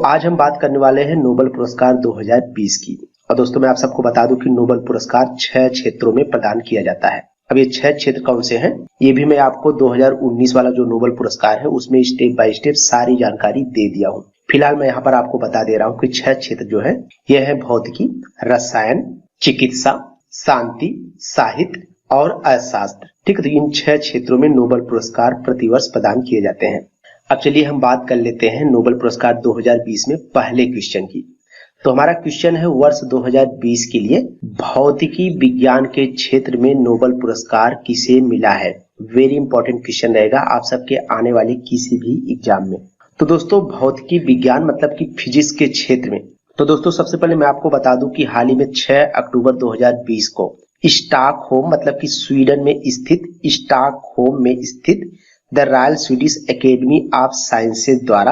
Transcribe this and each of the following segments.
आज हम बात करने वाले हैं नोबेल पुरस्कार 2020 की। और दोस्तों मैं आप सबको बता दूं कि नोबेल पुरस्कार 6 क्षेत्रों में प्रदान किया जाता है। अब ये 6 क्षेत्र कौन से हैं, ये भी मैं आपको 2019 वाला जो नोबेल पुरस्कार है उसमें स्टेप बाय स्टेप सारी जानकारी दे दिया हूँ। फिलहाल मैं यहाँ पर आपको बता दे रहा हूँ कि 6 क्षेत्र जो है ये है भौतिकी, रसायन, चिकित्सा, शांति, साहित्य और अर्थशास्त्र। ठीक है, तो इन 6 क्षेत्रों में नोबेल पुरस्कार प्रतिवर्ष प्रदान किए जाते हैं। अब चलिए हम बात कर लेते हैं नोबेल पुरस्कार 2020 में पहले क्वेश्चन की। तो हमारा क्वेश्चन है वर्ष 2020 के लिए भौतिकी विज्ञान के क्षेत्र में नोबेल पुरस्कार किसे मिला है। वेरी इंपॉर्टेंट क्वेश्चन रहेगा आप सबके आने वाले किसी भी एग्जाम में। तो दोस्तों भौतिकी विज्ञान मतलब कि फिजिक्स के क्षेत्र में, तो दोस्तों सबसे पहले मैं आपको बता दूं कि हाल ही में 6 अक्टूबर 2020 को स्टॉकहोम मतलब कि स्वीडन में स्थित स्टॉकहोम में स्थित the royal Swedish academy of sciences द्वारा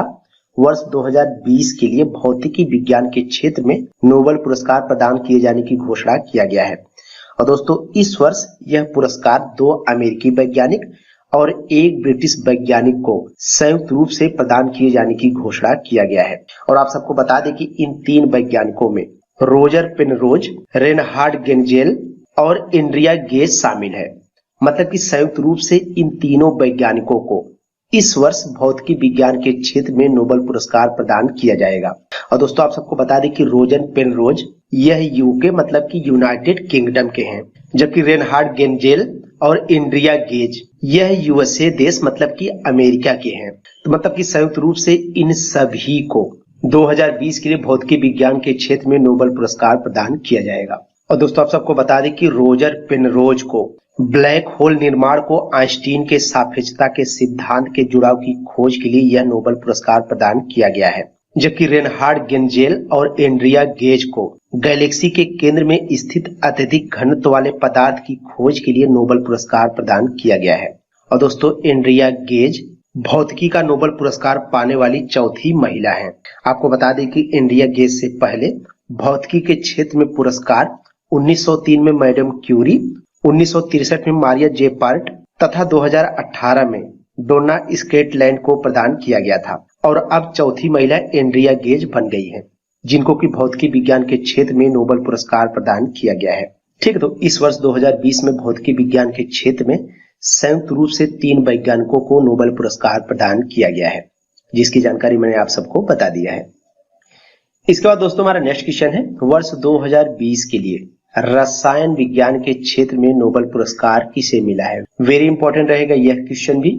वर्ष 2020 के लिए भौतिकी विज्ञान के क्षेत्र में नोबेल पुरस्कार प्रदान किए जाने की घोषणा किया गया है। और दोस्तों इस वर्ष यह पुरस्कार 2 अमेरिकी वैज्ञानिक और 1 ब्रिटिश वैज्ञानिक को संयुक्त रूप से प्रदान किए जाने की घोषणा किया गया है। और आप सबको बता दें कि इन 3 वैज्ञानिकों में रोजर पेनरोज, रेनहार्ड गेंजेल और एंड्रिया गेज शामिल है। मतलब कि संयुक्त रूप से इन तीनों वैज्ञानिकों को इस वर्ष भौतिकी विज्ञान के क्षेत्र में नोबेल पुरस्कार प्रदान किया जाएगा। और दोस्तों आप सबको बता दें कि रोजर पेनरोज यह यूके मतलब कि यूनाइटेड किंगडम के हैं, जबकि रेनहार्ड गेंजेल और एंड्रिया गेज यह यूएसए देश मतलब कि अमेरिका के हैं। तो मतलब कि संयुक्त रूप से इन सभी को 2020 के लिए भौतिकी विज्ञान के क्षेत्र में नोबेल पुरस्कार प्रदान किया जाएगा। और दोस्तों आप सबको बता दें कि रोजर पेनरोज को ब्लैक होल निर्माण को आइंस्टीन के सापेक्षता के सिद्धांत के जुड़ाव की खोज के लिए यह नोबेल पुरस्कार प्रदान किया गया है, जबकि रेनहार्ड गेंजेल और एंड्रिया गेज को गैलेक्सी के केंद्र में स्थित अत्यधिक घनत्व वाले पदार्थ की खोज के लिए नोबेल पुरस्कार प्रदान किया गया है। और दोस्तों एंड्रिया गेज भौतिकी का नोबेल पुरस्कार पाने वाली चौथी महिला है। आपको बता दें कि एंड्रिया गेज से पहले भौतिकी के क्षेत्र में पुरस्कार 1903 में मैडम क्यूरी, 1963 में मारिया जे पार्ट तथा 2018 में डोना स्केटलैंड को प्रदान किया गया था। और अब चौथी महिला एंड्रिया गेज बन गई है, जिनको की भौतिकी विज्ञान के क्षेत्र में नोबेल पुरस्कार प्रदान किया गया है। ठीक, तो इस वर्ष 2020 में भौतिकी विज्ञान के क्षेत्र में संयुक्त रूप से 3 वैज्ञानिकों को नोबेल पुरस्कार प्रदान किया गया है, जिसकी जानकारी मैंने आप सबको बता दिया है। इसके बाद दोस्तों हमारा नेक्स्ट क्वेश्चन है वर्ष 2020 के लिए रसायन विज्ञान के क्षेत्र में नोबेल पुरस्कार किसे मिला है। वेरी इंपॉर्टेंट रहेगा यह क्वेश्चन भी।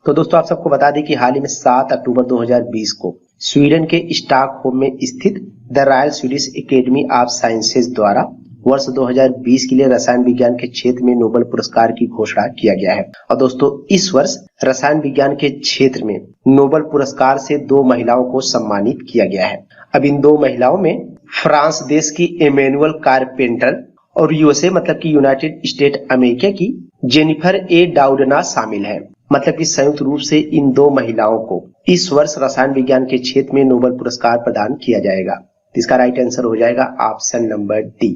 तो दोस्तों आप सबको बता दें कि हाल ही में 7 अक्टूबर 2020 को स्वीडन के स्टॉकहोम में स्थित the royal Swedish academy of sciences द्वारा वर्ष 2020 के लिए रसायन विज्ञान के क्षेत्र में नोबेल पुरस्कार की घोषणा किया गया है। और दोस्तों इस वर्ष रसायन विज्ञान के क्षेत्र में नोबेल पुरस्कार से 2 महिलाओं को सम्मानित किया गया है। अब इन 2 महिलाओं में फ्रांस देश की एमेनुअल कारपेंटर और यूएसए मतलब कि यूनाइटेड स्टेट अमेरिका की जेनिफर ए डाउडना शामिल है। मतलब कि संयुक्त रूप से इन 2 महिलाओं को इस वर्ष रसायन विज्ञान के क्षेत्र में नोबेल पुरस्कार प्रदान किया जाएगा। इसका राइट आंसर हो जाएगा ऑप्शन नंबर डी।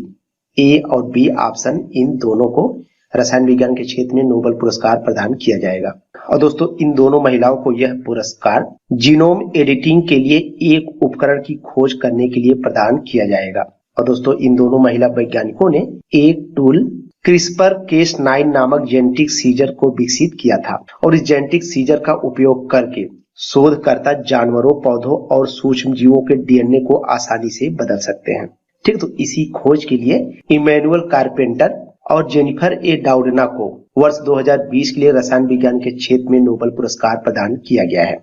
ए और बी ऑप्शन, इन दोनों को रसायन विज्ञान के क्षेत्र में नोबेल पुरस्कार प्रदान किया जाएगा। और दोस्तों इन दोनों महिलाओं को यह पुरस्कार जीनोम एडिटिंग के लिए एक उपकरण की खोज करने के लिए प्रदान किया जाएगा। और दोस्तों इन दोनों महिला वैज्ञानिकों ने एक टूल क्रिस्पर-Cas9 नामक जेनेटिक सीजर को विकसित किया था। और इस जेनेटिक सीजर का उपयोग करके शोधकर्ता जानवरों, पौधों और सूक्ष्म जीवों के डीएनए को आसानी से बदल सकते हैं। ठीक, तो इसी खोज के लिए इमैनुअल कारपेंटर और जेनिफर ए डाउडना को वर्ष 2020 के लिए रसायन विज्ञान के क्षेत्र में नोबेल पुरस्कार प्रदान किया गया है।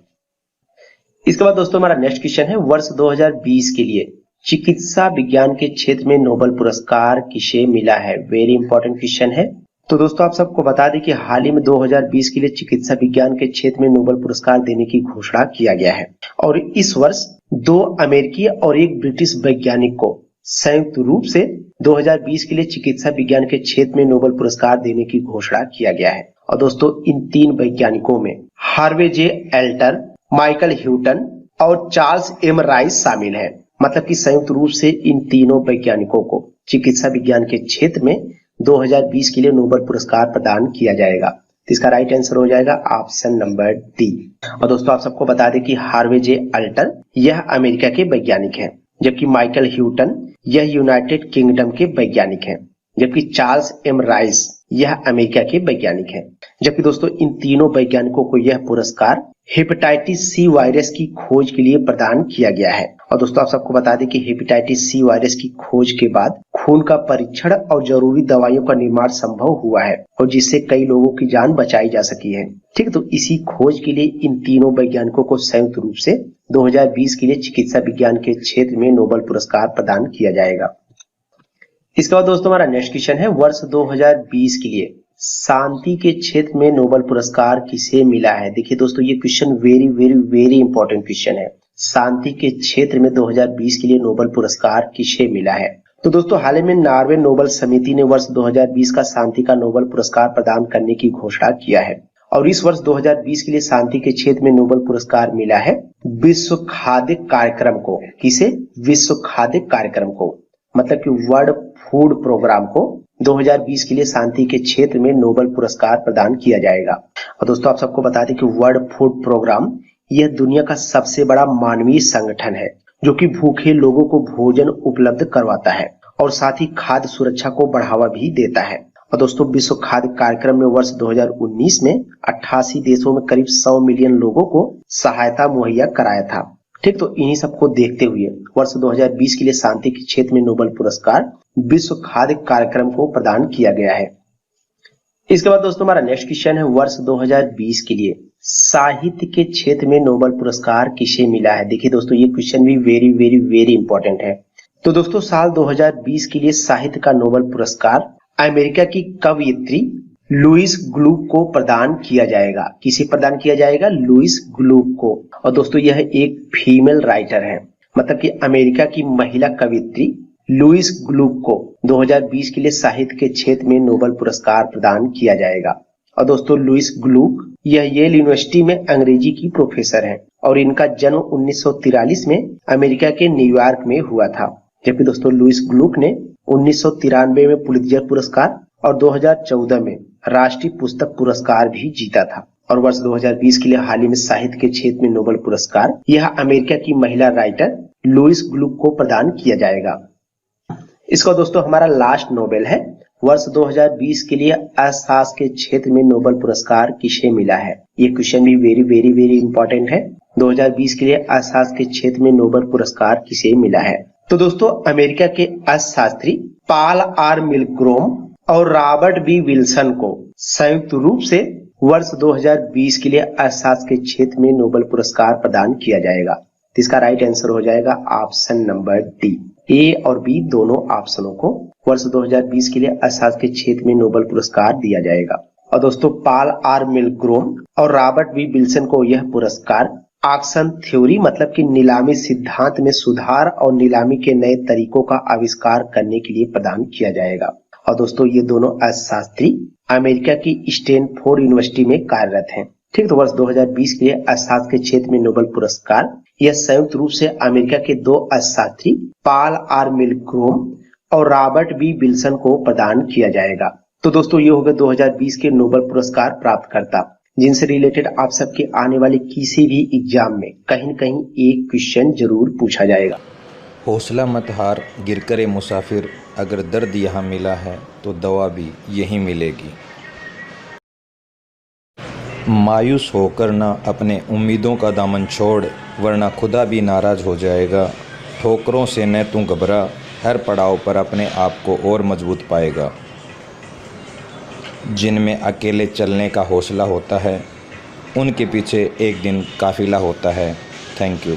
इसके बाद दोस्तों हमारा नेक्स्ट क्वेश्चन है वर्ष 2020 के लिए चिकित्सा विज्ञान के क्षेत्र में नोबेल पुरस्कार किसे मिला है। वेरी इंपॉर्टेंट क्वेश्चन है। तो दोस्तों आप सबको बता दें कि हाल ही में 2020 के लिए चिकित्सा विज्ञान के क्षेत्र में नोबेल पुरस्कार देने की घोषणा किया गया है। और इस वर्ष 2 अमेरिकी और 1 ब्रिटिश वैज्ञानिक को संयुक्त रूप से 2020 के लिए चिकित्सा विज्ञान के क्षेत्र में नोबेल पुरस्कार देने की घोषणा किया गया है। और दोस्तों इन 3 वैज्ञानिकों में हार्वे जे एल्टर, माइकल ह्यूटन और चार्ल्स एम राइस शामिल है। मतलब कि संयुक्त रूप से इन तीनों वैज्ञानिकों को चिकित्सा विज्ञान के क्षेत्र में 2020 के लिए नोबेल पुरस्कार प्रदान किया जाएगा। इसका राइट आंसर हो जाएगा ऑप्शन नंबर डी। और दोस्तों आप सबको बता दें कि हार्वे जे अल्टर यह अमेरिका के वैज्ञानिक हैं, जबकि माइकल ह्यूटन यह यूनाइटेड किंगडम के वैज्ञानिक हैं, जबकि चार्ल्स एम राइस यह अमेरिका के वैज्ञानिक हैं। जबकि दोस्तों इन तीनों वैज्ञानिकों को यह पुरस्कार हेपेटाइटिस सी वायरस की खोज के लिए प्रदान किया गया है। और दोस्तों आप सबको बता दें कि हेपेटाइटिस सी वायरस की खोज के बाद खून का परीक्षण और जरूरी दवाइयों का निर्माण संभव हुआ है, और जिससे कई लोगों की जान बचाई जा सकी है। ठीक, तो इसी खोज के लिए इन तीनों वैज्ञानिकों को संयुक्त रूप से 2020 के लिए चिकित्सा विज्ञान के क्षेत्र में नोबेल पुरस्कार प्रदान किया जाएगा। इसके बाद दोस्तों हमारा नेक्स्ट क्वेश्चन है, वर्ष 2020 के लिए शांति के क्षेत्र में नोबेल पुरस्कार किसे मिला है। देखिए दोस्तों ये question very very very important question है। शांति के क्षेत्र में 2020 के लिए नोबेल पुरस्कार किसे मिला है। तो दोस्तों हाल ही में नॉर्वे नोबेल समिति ने वर्ष 2020 का शांति का नोबेल पुरस्कार प्रदान करने की घोषणा किया है, और इस वर्ष 2020 के लिए शांति के क्षेत्र में नोबेल पुरस्कार मिला है विश्व खाद्य कार्यक्रम को। किसे? विश्व खाद्य कार्यक्रम को, मतलब कि वर्ल्ड फूड प्रोग्राम को 2020 के लिए शांति के क्षेत्र में नोबेल पुरस्कार प्रदान किया जाएगा। और दोस्तों आप सबको बता दें कि वर्ल्ड फूड प्रोग्राम यह दुनिया का सबसे बड़ा मानवीय संगठन है, जो कि भूखे लोगों को भोजन उपलब्ध करवाता है और साथ ही खाद्य सुरक्षा को बढ़ावा भी देता है। और दोस्तों विश्व खाद्य कार्यक्रम में वर्ष 2019 में 88 देशों में करीब 100 मिलियन लोगों को सहायता मुहैया कराया था। ठीक, तो इन्हीं सबको देखते हुए वर्ष 2020 के लिए शांति के क्षेत्र में नोबेल पुरस्कार विश्व खाद्य कार्यक्रम को प्रदान किया गया है। इसके बाद दोस्तों हमारा नेक्स्ट क्वेश्चन है, वर्ष 2020 के लिए साहित्य के क्षेत्र में नोबेल पुरस्कार किसे मिला है। देखिए दोस्तों ये क्वेश्चन भी वेरी वेरी वेरी इंपॉर्टेंट है। तो दोस्तों साल 2020 के लिए साहित्य का नोबेल पुरस्कार अमेरिका की कवयित्री लुइस ग्लुक को प्रदान किया जाएगा। किसे प्रदान किया जाएगा? लुइस ग्लुक को। और दोस्तों यह एक फीमेल राइटर है, मतलब कि अमेरिका की महिला कवयित्री लुइस ग्लुक को 2020 के लिए साहित्य के क्षेत्र में नोबेल पुरस्कार प्रदान किया जाएगा। और दोस्तों लुइस ग्लुक यह येल यूनिवर्सिटी में अंग्रेजी की प्रोफेसर हैं, और इनका जन्म 1943 में अमेरिका के न्यूयॉर्क में हुआ था। जबकि दोस्तों लुइस ग्लुक ने 1993 में पुलित्जर पुरस्कार और 2014 में राष्ट्रीय पुस्तक पुरस्कार भी जीता था। और वर्ष 2020 के लिए हाल ही में साहित्य के क्षेत्र में नोबेल पुरस्कार यह अमेरिका की महिला राइटर लुइस ग्लुक को प्रदान किया जाएगा। इसका दोस्तों हमारा लास्ट नोबेल है, वर्ष 2020 के लिए अर्थशास्त्र के क्षेत्र में नोबेल पुरस्कार किसे मिला है। ये क्वेश्चन भी वेरी वेरी वेरी इंपॉर्टेंट है। 2020 के लिए अर्थशास्त्र के क्षेत्र में नोबेल पुरस्कार किसे मिला है। तो दोस्तों अमेरिका के अर्थशास्त्री पॉल आर मिलग्रोम और रॉबर्ट बी विल्सन को संयुक्त रूप से वर्ष 2020 के लिए अर्थशास्त्र के क्षेत्र में नोबेल पुरस्कार प्रदान किया जाएगा। तो इसका राइट आंसर हो जाएगा ऑप्शन नंबर डी। ए और बी दोनों ऑप्शनों को वर्ष 2020 के लिए अर्थशास्त्र के क्षेत्र में नोबेल पुरस्कार दिया जाएगा। और दोस्तों पॉल आर मिलग्रोम और रॉबर्ट बी विल्सन को यह पुरस्कार ऑक्शन थ्योरी, मतलब कि नीलामी सिद्धांत में सुधार और नीलामी के नए तरीकों का आविष्कार करने के लिए प्रदान किया जाएगा। और दोस्तों ये दोनों अर्थशास्त्री अमेरिका की स्टैनफोर्ड यूनिवर्सिटी में कार्यरत हैं। ठीक, तो वर्ष 2020 के लिए अर्थशास्त्र के क्षेत्र में नोबेल पुरस्कार यह संयुक्त रूप से अमेरिका के दो अर्थशास्त्री पॉल आर मिलग्रोम और रॉबर्ट बी विल्सन को प्रदान किया जाएगा। तो दोस्तों ये हो गए 2020 के नोबेल पुरस्कार प्राप्तकर्ता, जिनसे रिलेटेड आप सबके आने वाले किसी भी एग्जाम में कहीं न कहीं एक क्वेश्चन जरूर पूछा जाएगा। हौसला मत हार, गिर करे मुसाफिर, अगर दर्द यहाँ मिला है तो दवा भी यहीं मिलेगी। मायूस होकर ना अपने उम्मीदों का दामन छोड़, वरना खुदा भी नाराज़ हो जाएगा। ठोकरों से न तू घबरा, हर पड़ाव पर अपने आप को और मजबूत पाएगा। जिनमें अकेले चलने का हौसला होता है, उनके पीछे एक दिन काफिला होता है। Thank you.